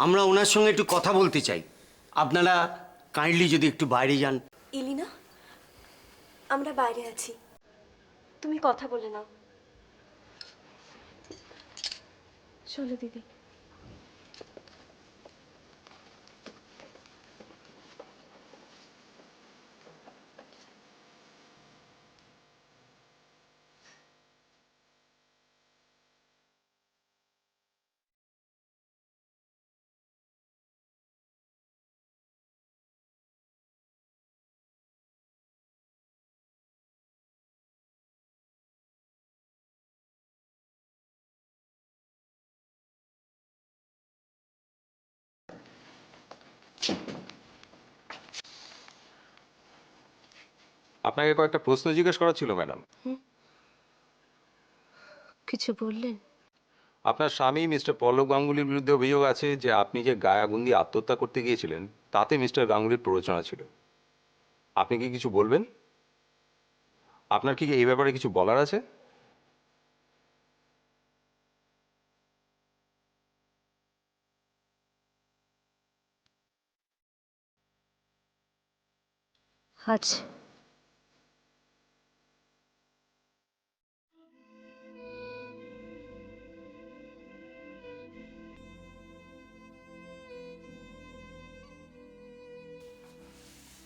আমরা ওনার সঙ্গে একটু কথা বলতে চাই। আপনারা কাইন্ডলি যদি একটু বাইরে যান। ইলিনা, আমরা বাইরে আছি, তুমি কথা বলে নাও। চলো দিদি। আপনাকে কয়েকটা প্রশ্ন জিজ্ঞেস করা ছিল ম্যাডাম। কিছু বললেন? আপনার স্বামী মিস্টার পল্লব গাঙ্গুলির বিরুদ্ধে অভিযোগ আছে যে আপনি যে গায়ে আগুন দিয়ে আত্মহত্যা করতে গিয়েছিলেন তাতে মিস্টার গাঙ্গুলির প্ররোচনা ছিল। আপনি কি কিছু বলবেন? আপনার কি এই ব্যাপারে কিছু বলার আছে? আচ্ছা,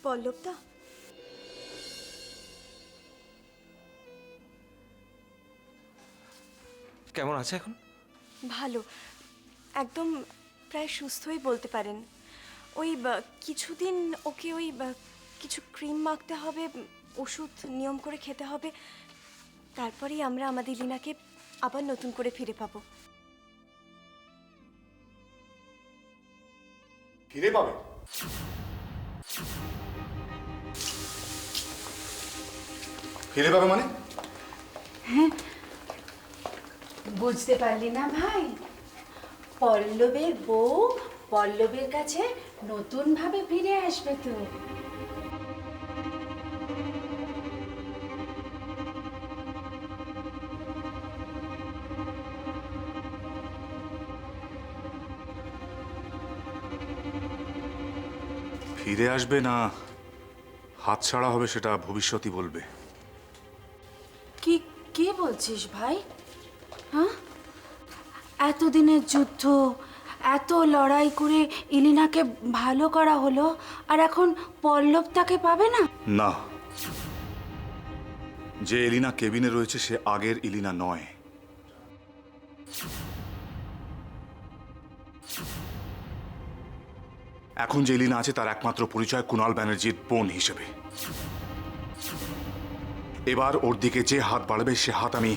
পল্লবদা, কেমন আছে এখন? ভালো, একদম প্রায় সুস্থই বলতে পারেন। ওই কিছুদিন ওকে ওই কিছু ক্রিম মাখতে হবে, ওষুধ নিয়ম করে খেতে হবে, তারপরেই আমরা আমাদের লিনাকে আবার নতুন করে ফিরে পাবো। ফিরে পাবে? ফিরে পাবে মানে? বুঝতে পারলি না ভাই? পল্লবের বউ পল্লবের কাছে নতুন ভাবে ফিরে আসবে তো। ফিরে আসবে না হাতছাড়া হবে সেটা ভবিষ্যতই বলবে। কি কি বলছিস ভাই? হ্যাঁ, এতদিনের যুদ্ধ, এত লড়াই করে ইলিনাকে ভালো করা হলো, আর এখন পল্লব তাকে পাবে না? না, যে এলিনা কেবিনে রয়েছে সে আগের ইলিনা নয়। এখন যে এলিনা আছে তার একমাত্র পরিচয় কুণাল ব্যানার্জির বোন হিসেবে। এবার ওর দিকে যে হাত বাড়বে সে হাত আমি